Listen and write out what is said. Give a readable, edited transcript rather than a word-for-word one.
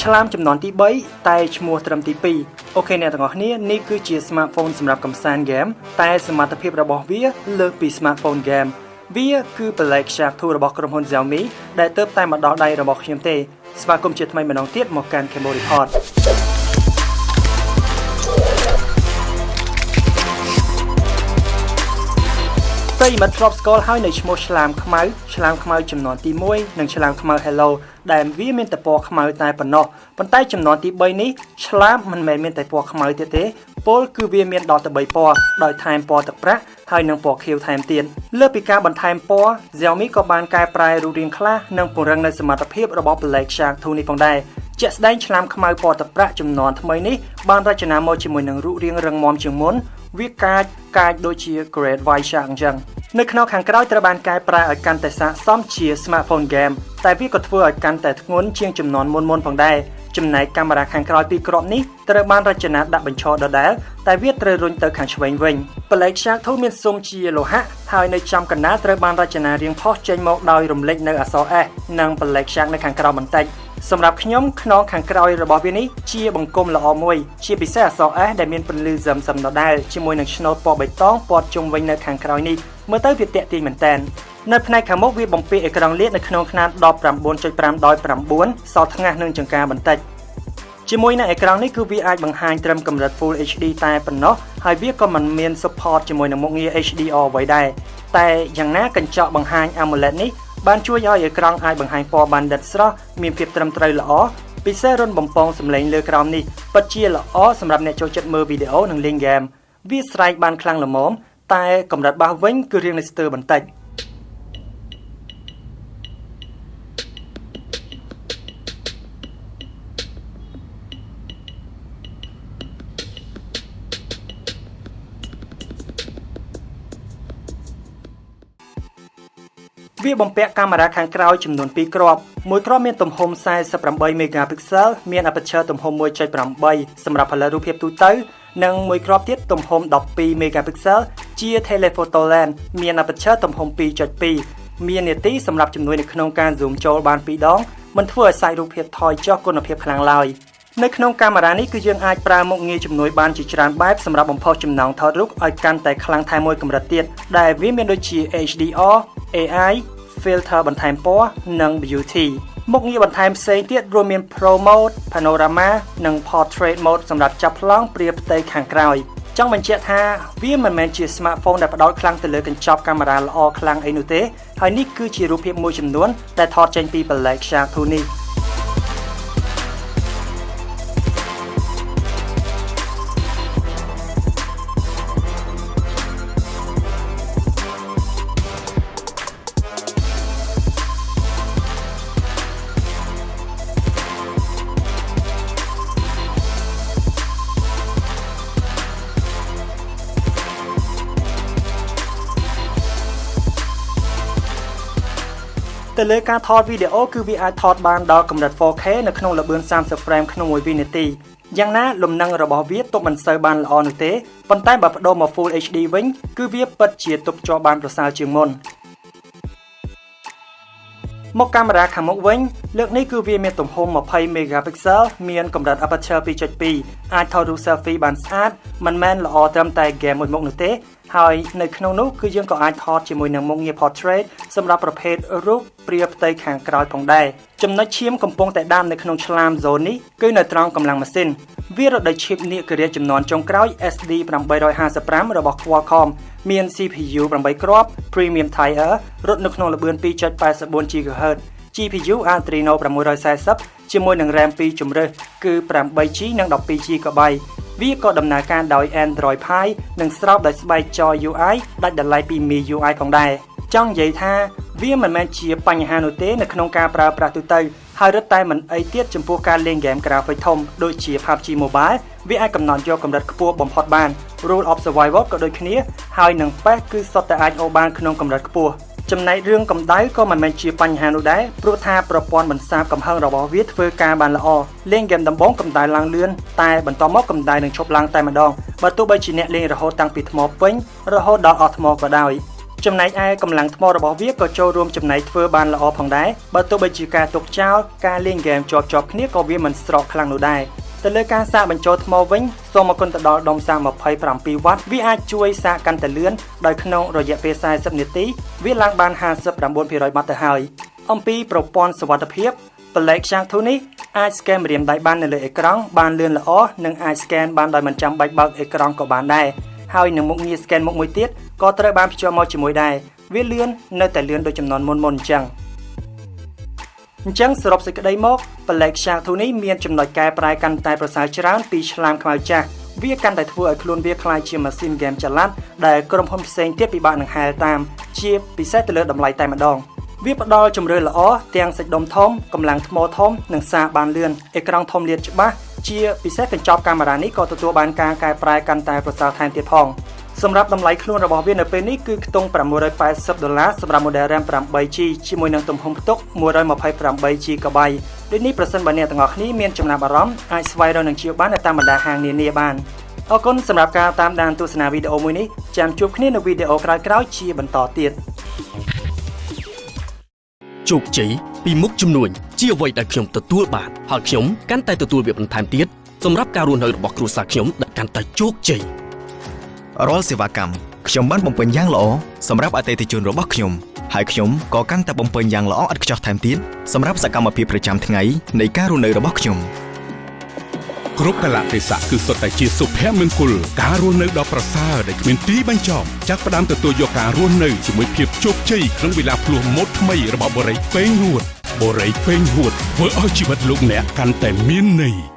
ឆ្លាមចំនួនទី3តែឈ្មោះត្រឹមទី2អូខេអ្នកទាំងអស់គ្នានេះគឺជា smartphone សម្រាប់កំសាន្ត game តែសមត្ថភាពរបស់វាលើសពី smartphone game វាគឺប្លែកខ្ជាប់ធូររបស់ក្រុមហ៊ុន Xiaomi ដែលទើបតែមកដល់ដៃរបស់ខ្ញុំទេស្វាគមន៍ជាថ្មីម្ដងទៀតមកកាន់ Cambo Reportប្រិយមិត្តធ្លាប់ស្គាល់ហើយនៅឈ្មោះឆ្លាមខ្មៅចំនួនទី1និងឆ្លាមខ្មៅ Hello ដែលវាមានតែពណ៌ខ្មៅតែប៉ុណ្ណោះប៉ុន្តែចំនួនទី3នេះឆ្លាមមិនមែនមានតែពណ៌ខ្មៅទៀតទេពលគឺវាមានដល់ទៅ3ពណ៌ដោយថែមពណ៌ទឹកប្រាក់ហើយនិងពណ៌ខៀវថែមទៀតលើពីការបន្ថែមពណ៌ Xiaomi ក៏បានកែប្រែរូបរាងខ្លះនិងពង្រឹងនូវសមត្ថភាពរបស់ Black Shark 2 នេះផងដែរជាក់ស្ដែងឆ្លាមខ្មៅពណ៌ទឹកប្រាក់ចំនួនថ្មីនេះបានរចនាមកជាមួយនឹងរូបរាងរឹងមាំជាងមុនវាកាចដូចជា Great White Shark អញ្ចឹងនៅក្នុងខាងក្រោយត្រូវបានកែប្រែឲ្យកាន់តែស័ក្តិសមជា smartphone game តែវាក៏ធ្វើឲ្យកាន់តែធ្ងន់ជាងចំនួនមុនផងដែរចំណែកកាមេរ៉ាខាងក្រោយពីគ្រាប់នេះត្រូវបានរចនាដាក់បញ្ឈរដដែលតែវាត្រូវរុញទៅខាងឆ្វេងវិញ Black Shark 2មានស៊ុមជាលោហៈហើយនៅចំកណ្ដាលត្រូវបានរចនារាងផុសចេញមកដោយរំលេចនៅអក្សរ S និង Black Shark នៅខាងក្រោមបន្តិចសម្រាប់ខ្ញុំខ្នងខាងក្រោយរបស់វានេះជាបង្គំល្អមួយជាពិសេសអក្សរ S ដែលមានពន្លឺសឹមដដែលជាមួយនឹងឆ្នូតពណ៌បៃតងព័ទ្ធជុំវិញនៅខាងក្រោយនេះមើលទៅវាទាក់ទាញមែនតើនៅផ្នែកខាងមុខវាបំពាក់អេក្រង់លាតនៅក្នុងខ្នាត 19.5 ដោយ 9 សល់ថ្ងាសនឹងចង្ការបន្តិចជាមួយនឹងអេក្រង់នេះគឺវាអាចបង្ហាញត្រឹមកម្រិត Full HD តែប៉ុណ្ណោះហើយវាក៏មិនមាន support ជាមួយនឹងមុខងារ HDR អ្វីដែរតែយ៉ាងណាកញ្ចក់បង្ហាញ AMOLED នេះបានជួយឲ្យអេក្រង់អាចបង្ហាញពណ៌បានដិតស្រស់មានភាពត្រឹមត្រូវល្អពិសេសរុនបំពងសំឡេងលើក្រោមនេះពិតជាល្អសម្រាប់អ្នកចូលចិត្តមើលវីដេអូនិងលេងហ្គេមវាស្រែកបានខ្លាំងល្មមតែកម្រិតបាសវិញគឺរៀងនៅស្ទើរបន្តិចវាបំពាក់កាមេរ៉ាខាងក្រោយចំនួន2គ្រាប់មួយគ្រាប់មានទំហំ48 megapixel មាន aperture ទំហំ 1.8 សម្រាប់ផលិតរូបភាពទូទៅនិងមួយគ្រាប់ទៀតទំហំ12 megapixel ជា telephoto lens មាន aperture ទំហំ 2.2 មាននាទីសម្រាប់ជំនួយនៅក្នុងការ zoom ចូលបាន2ដងមិនធ្វើឲ្យសាច់រូបភាពថយចុះគុណភាពខ្លាំងឡើយនៅក្នុងកាមេរ៉ានេះគឺយើងអាចប្រើមុខងារជំនួយបានជាច្រើនបែបសម្រាប់បំផុសចំណងថតរូបឲ្យកាន់តែខ្លាំងថែមមួយកម្រិតទៀតដែលវាមានដូចជា HDR AI filter បន្ថែមពណ៌និង beauty មុខងារបន្ថែមផ្សេងទៀតរួមមាន Pro Mode, Panorama និង Portrait Mode សម្រាប់ចាប់ប្លង់ព្រាបផ្ទៃខាងក្រោយចង់បញ្ជាក់ថាវាមិនមែនជា smartphone ដែលផ្ដោតខ្លាំងទៅលើកញ្ចប់កាមេរ៉ាល្អខ្លាំងអីនោះទេហើយនេះគឺជារូបភាពមួយចំនួនដែលថតចេញពី Black Shark 2 នេះទៅលើការថតវីដេអូគឺវាអាចថតបានដល់កម្រិត 4K នៅក្នុងល្បឿន30 frame ក្នុង1វិនាទីយ៉ាងណាលំនឹងរបស់វាទប់មិនសូវបានល្អនោះទេប៉ុន្តែបើប្ដូរមក Full HD វិញគឺវាពិតជាទប់ជាប់បានប្រសើរជាងមុនមកកាមេរ៉ាខាងមុខវិញលើកនេះគឺវាមានទំហំ20 megapixel មានកម្រិត aperture 2.2 អាចថតរូប selfie បានស្អាតមិនមែនល្អត្រឹមតែ game មួយមុខនោះទេហើយនៅក្នុងនោះគឺយើងក៏អាចថតជាមួយនឹងមុខងារ portrait សម្រាប់ប្រភេទរូបព្រាផ្ទៃខាងក្រោយផងដែរចំណុចឈាមកំពុងតែដាំនៅក្នុងឆ្លាម zone នេះគឺនៅត្រង់កម្លាំងម៉ាស៊ីនវារត់ដោយ chip នាគរាជចំនួនចុងក្រោយ SD855 របស់ Qualcomm មាន CPU 8 គ្រាប់ Premium Tier រត់នៅក្នុងល្បឿន 2.84 GHz GPU Adreno 640ជាមួយនឹង RAM 2 ជម្រើសគឺ 8GB និង 12GB វាក៏ដំណើរការដោយ Android Pie និងស្រោបដោយស្បែកច UI ដាច់តម្លៃពី MIUI ផងដែរចង់និយាយថាវាមិនមែនជាបញ្ហានោះទេនៅក្នុងការប្រើប្រាស់ទូទៅហើយរត់តែមិនអីទៀតចំពោះការលេងហ្គេមក្រាហ្វិកធំដូចជា PUBG Mobile វាអាចកំណត់យកកម្រិតខ្ពស់បំផុតបាន Rule of Survival ក៏ដូចគ្នាហើយនឹង PES គឺសុទ្ធតែអាចអូសបានក្នុងកម្រិតខ្ពស់ចំណែករឿងកម្ដៅក៏មិនមែនជាបញ្ហានោះដែរព្រោះថាប្រព័ន្ធបន្សាបកំហឹងរបស់វាធ្វើការបានល្អលេងហ្គេមដំបូងកម្ដៅឡើងលឿនតែបន្តមកកម្ដៅនឹងឈប់ឡើងតែម្ដងបើទោះបីជាអ្នកលេងរហូតតាំងពីថ្មពេញរហូតដល់អស់ថ្មក៏ដោយ ចំណែកឯកម្លាំងថ្មរបស់វាក៏ចូលរួមចំណែកធ្វើបានល្អផងដែរបើទោះបីជាការទុកចោលការលេងហ្គេមជាប់គ្នាក៏វាមិនស្រកខ្លាំងនោះដែរទៅលើការសាកបញ្ចូលថ្មវិញសូមអគុណទៅដល់ដុំសាក27វ៉ាត់វាអាចជួយសាកកាន់តែលឿនដោយក្នុងរយៈពេល40នាទីវាឡើងបាន59%បាត់ទៅហើយអំពីប្រព័ន្ធសុវត្ថិភាពប្លែកខ្យាងធូនេះអាច scan ម្រាមដៃបាននៅលើអេក្រង់បានលឿនល្អនិងអាច scan បានដោយមិនចាំបាច់បើកអេក្រង់ក៏បានដែរហើយនឹងមុខងារ scan មុខមួយទៀតក៏ត្រូវបានភ្ជាប់មកជាមួយដែរវាលឿននៅតែលឿនដូចចំនួនមុនអញ្ចឹងសរុបសេចក្តីមកប្លែកខ្យាងធូនេះមានចំណុចកែប្រែកាន់តែប្រសើរច្រើនពីឆ្លាមខ្មៅចាស់វាកាន់តែធ្វើឲ្យខ្លួនវាคล้ายជាម៉ាស៊ីនហ្គេមចល័តដែលក្រុមហ៊ុនផ្សេងទៀតពិបាកនឹងហែលតាមជាពិសេសទៅលើតម្លៃតែម្ដងវាផ្ដល់ជម្រើសល្អទាំងសាច់ដុំធំកម្លាំងថ្មធំនិងសារបានលឿនអេក្រង់ធំលាតច្បាស់ជាពិសេសកញ្ចប់កាមេរ៉ានេះក៏ទទួលបានការកែប្រែកាន់តែប្រសើរថែមទៀតផងសម្រាប់តម្លៃខ្លួនរបស់វានៅពេលនេះគឺខ្ទង់$680សម្រាប់ model RAM 8G ជាមួយនឹងទំហំផ្ទុក 128GB ដូចនេះប្រសិនបើអ្នកទាំងអស់គ្នាមានចំណាប់អារម្មណ៍អាចស្វែងរកនិងជាវបាននៅតាមបណ្ដាហាងនានាបានអរគុណសម្រាប់ការតាមដានទស្សនាវីដេអូមួយនេះចាំជួបគ្នានៅវីដេអូក្រោយៗជាបន្តទៀតជោគជ័យពីមុខជំនួញជាអ្វីដែលខ្ញុំទទួលបានហើយខ្ញុំកាន់តែទទួលវាបន្ថែមទៀតសម្រាប់ការរស់នៅរបស់គ្រួសារខ្ញុំដែលកាន់តែជោគជ័យរាល់សេវាកម្មខ្ញុំបានបំពេញយ៉ាងល្អសម្រាប់អតិថិជនរបស់ខ្ញុំហើយខ្ញុំក៏កាន់តែបំពេញយ៉ាងល្អឥតខ្ចោះថែមទៀតសម្រាប់សកម្មភាពប្រចាំថ្ងៃនៃការរស់នៅរបស់ខ្ញុំគ្រប់កលៈទេសៈគឺសុទ្ធតែជាសុភមង្គលការរស់នៅដ៏ប្រសើរដែលគ្មានទីបញ្ចប់ចាប់ផ្ដើមទទួលយកការរស់នៅជាមួយភាពជោគជ័យក្នុងវេលាភ្លោះម៉ូដថ្មីរបស់បរិយពេញហួតធ្វើឲ្យជីវិតលោកអ្នកកាន់តែមានន័យ